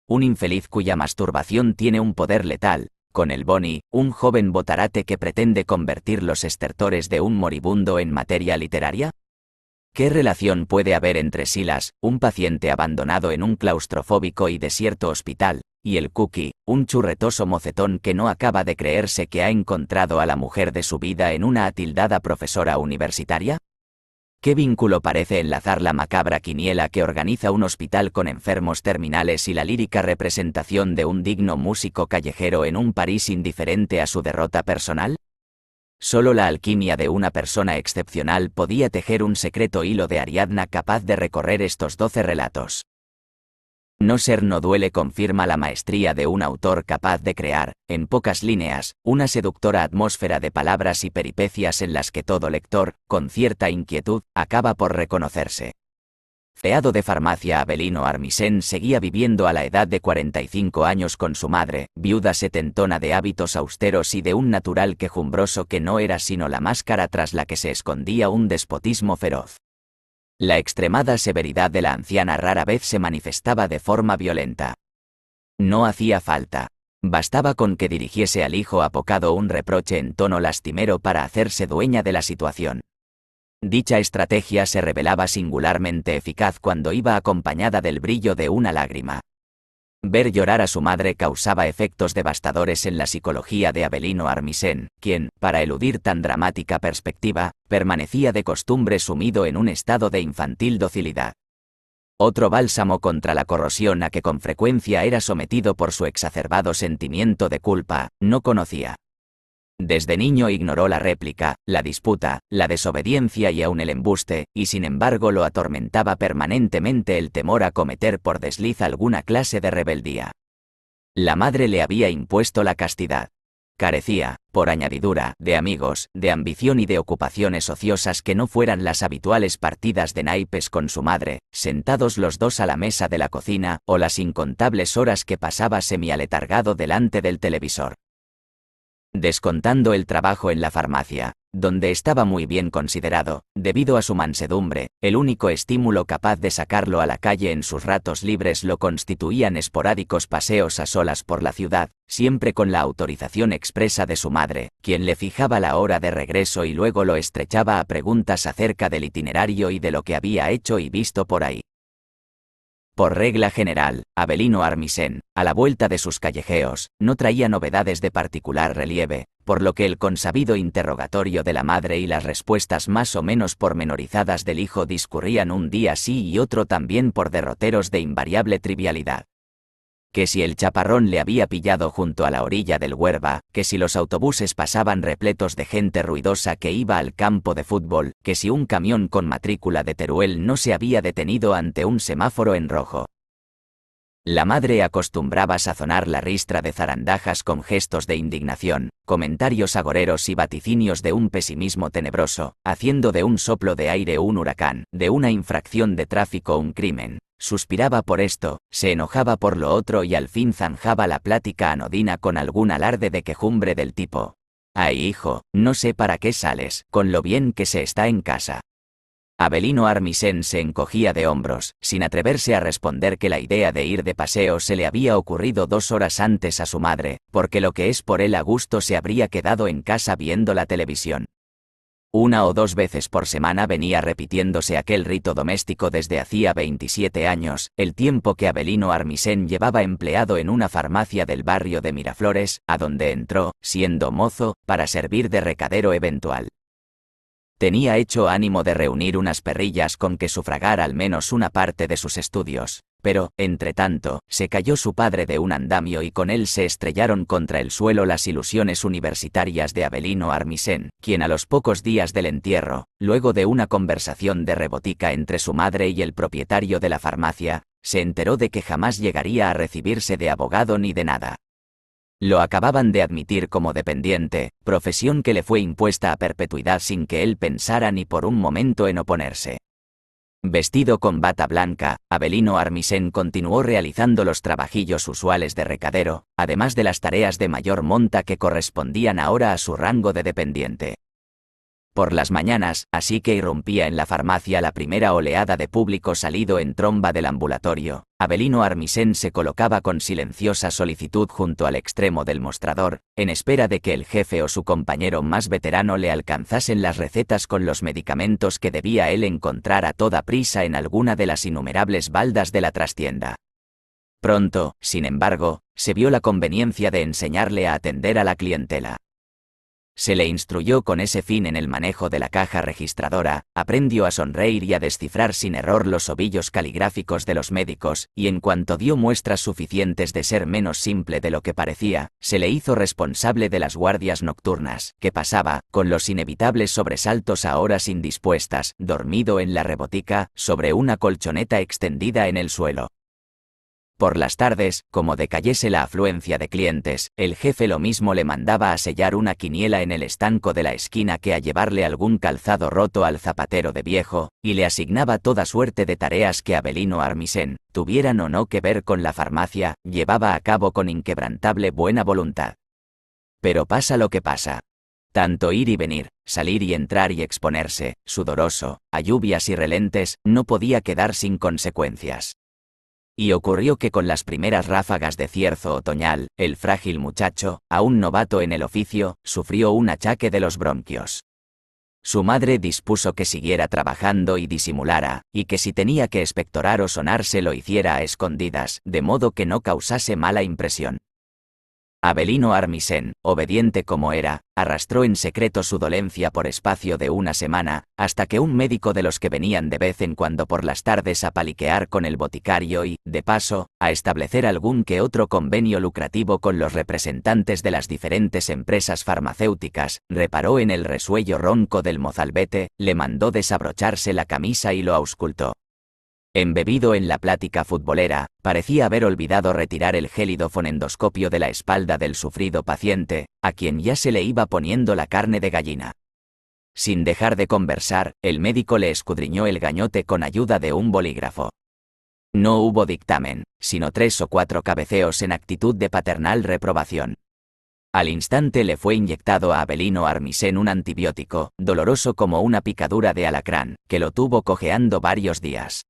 un infeliz cuya masturbación tiene un poder letal, con el Boni, un joven botarate que pretende convertir los estertores de un moribundo en materia literaria? ¿Qué relación puede haber entre Silas, un paciente abandonado en un claustrofóbico y desierto hospital, y el Cookie, un churretoso mocetón que no acaba de creerse que ha encontrado a la mujer de su vida en una atildada profesora universitaria? ¿Qué vínculo parece enlazar la macabra quiniela que organiza un hospital con enfermos terminales y la lírica representación de un digno músico callejero en un París indiferente a su derrota personal? Solo la alquimia de una persona excepcional podía tejer un secreto hilo de Ariadna capaz de recorrer estos 12 relatos. No ser no duele confirma la maestría de un autor capaz de crear, en pocas líneas, una seductora atmósfera de palabras y peripecias en las que todo lector, con cierta inquietud, acaba por reconocerse. Feado de farmacia Avelino Armisen seguía viviendo a la edad de 45 años con su madre, viuda setentona de hábitos austeros y de un natural quejumbroso que no era sino la máscara tras la que se escondía un despotismo feroz. La extremada severidad de la anciana rara vez se manifestaba de forma violenta. No hacía falta. Bastaba con que dirigiese al hijo apocado un reproche en tono lastimero para hacerse dueña de la situación. Dicha estrategia se revelaba singularmente eficaz cuando iba acompañada del brillo de una lágrima. Ver llorar a su madre causaba efectos devastadores en la psicología de Avelino Armisen, quien, para eludir tan dramática perspectiva, permanecía de costumbre sumido en un estado de infantil docilidad. Otro bálsamo contra la corrosión a que con frecuencia era sometido por su exacerbado sentimiento de culpa, no conocía. Desde niño ignoró la réplica, la disputa, la desobediencia y aun el embuste, y sin embargo lo atormentaba permanentemente el temor a cometer por desliz alguna clase de rebeldía. La madre le había impuesto la castidad. Carecía, por añadidura, de amigos, de ambición y de ocupaciones ociosas que no fueran las habituales partidas de naipes con su madre, sentados los dos a la mesa de la cocina, o las incontables horas que pasaba semialetargado delante del televisor. Descontando el trabajo en la farmacia, donde estaba muy bien considerado, debido a su mansedumbre, el único estímulo capaz de sacarlo a la calle en sus ratos libres lo constituían esporádicos paseos a solas por la ciudad, siempre con la autorización expresa de su madre, quien le fijaba la hora de regreso y luego lo estrechaba a preguntas acerca del itinerario y de lo que había hecho y visto por ahí. Por regla general, Avelino Armisen, a la vuelta de sus callejeos, no traía novedades de particular relieve, por lo que el consabido interrogatorio de la madre y las respuestas más o menos pormenorizadas del hijo discurrían un día sí y otro también por derroteros de invariable trivialidad. Que si el chaparrón le había pillado junto a la orilla del Huerva, que si los autobuses pasaban repletos de gente ruidosa que iba al campo de fútbol, que si un camión con matrícula de Teruel no se había detenido ante un semáforo en rojo. La madre acostumbraba sazonar la ristra de zarandajas con gestos de indignación, comentarios agoreros y vaticinios de un pesimismo tenebroso, haciendo de un soplo de aire un huracán, de una infracción de tráfico un crimen. Suspiraba por esto, se enojaba por lo otro y al fin zanjaba la plática anodina con algún alarde de quejumbre del tipo: «Ay, hijo, no sé para qué sales, con lo bien que se está en casa». Avelino Armisen se encogía de hombros, sin atreverse a responder que la idea de ir de paseo se le había ocurrido 2 horas antes a su madre, porque lo que es por él a gusto se habría quedado en casa viendo la televisión. 1 o 2 veces por semana venía repitiéndose aquel rito doméstico desde hacía 27 años, el tiempo que Avelino Armisen llevaba empleado en una farmacia del barrio de Miraflores, a donde entró, siendo mozo, para servir de recadero eventual. Tenía hecho ánimo de reunir unas perrillas con que sufragar al menos una parte de sus estudios, pero, entretanto, se cayó su padre de un andamio y con él se estrellaron contra el suelo las ilusiones universitarias de Avelino Armisen, quien a los pocos días del entierro, luego de una conversación de rebotica entre su madre y el propietario de la farmacia, se enteró de que jamás llegaría a recibirse de abogado ni de nada. Lo acababan de admitir como dependiente, profesión que le fue impuesta a perpetuidad sin que él pensara ni por un momento en oponerse. Vestido con bata blanca, Avelino Armisen continuó realizando los trabajillos usuales de recadero, además de las tareas de mayor monta que correspondían ahora a su rango de dependiente. por las mañanas, así que irrumpía en la farmacia la primera oleada de público salido en tromba del ambulatorio, Avelino Armisen se colocaba con silenciosa solicitud junto al extremo del mostrador, en espera de que el jefe o su compañero más veterano le alcanzasen las recetas con los medicamentos que debía él encontrar a toda prisa en alguna de las innumerables baldas de la trastienda. Pronto, sin embargo, se vio la conveniencia de enseñarle a atender a la clientela. Se le instruyó con ese fin en el manejo de la caja registradora, aprendió a sonreír y a descifrar sin error los ovillos caligráficos de los médicos, y en cuanto dio muestras suficientes de ser menos simple de lo que parecía, se le hizo responsable de las guardias nocturnas, que pasaba, con los inevitables sobresaltos a horas indispuestas, dormido en la rebotica, sobre una colchoneta extendida en el suelo. Por las tardes, como decayese la afluencia de clientes, el jefe lo mismo le mandaba a sellar una quiniela en el estanco de la esquina que a llevarle algún calzado roto al zapatero de viejo, y le asignaba toda suerte de tareas que Avelino Armisen, tuvieran o no que ver con la farmacia, llevaba a cabo con inquebrantable buena voluntad. Pero pasa lo que pasa. Tanto ir y venir, salir y entrar y exponerse, sudoroso, a lluvias y relentes, no podía quedar sin consecuencias. Y ocurrió que con las primeras ráfagas de cierzo otoñal, el frágil muchacho, aún novato en el oficio, sufrió un achaque de los bronquios. Su madre dispuso que siguiera trabajando y disimulara, y que si tenía que expectorar o sonarse lo hiciera a escondidas, de modo que no causase mala impresión. Avelino Armisen, obediente como era, arrastró en secreto su dolencia por espacio de una semana, hasta que un médico de los que venían de vez en cuando por las tardes a paliquear con el boticario y, de paso, a establecer algún que otro convenio lucrativo con los representantes de las diferentes empresas farmacéuticas, reparó en el resuello ronco del mozalbete, le mandó desabrocharse la camisa y lo auscultó. Embebido en la plática futbolera, parecía haber olvidado retirar el gélido fonendoscopio de la espalda del sufrido paciente, a quien ya se le iba poniendo la carne de gallina. Sin dejar de conversar, el médico le escudriñó el gañote con ayuda de un bolígrafo. No hubo dictamen, sino 3 o 4 cabeceos en actitud de paternal reprobación. Al instante le fue inyectado a Avelino Armisen un antibiótico, doloroso como una picadura de alacrán, que lo tuvo cojeando varios días.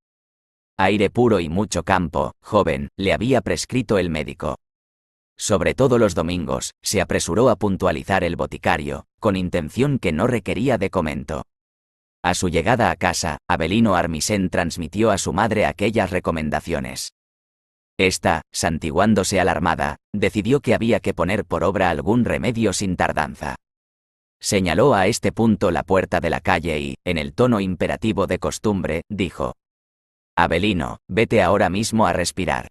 Aire puro y mucho campo, joven, le había prescrito el médico. Sobre todo los domingos, se apresuró a puntualizar el boticario, con intención que no requería de comento. A su llegada a casa, Avelino Armisen transmitió a su madre aquellas recomendaciones. Esta, santiguándose alarmada, decidió que había que poner por obra algún remedio sin tardanza. Señaló a este punto la puerta de la calle y, en el tono imperativo de costumbre, dijo: «Avelino, vete ahora mismo a respirar».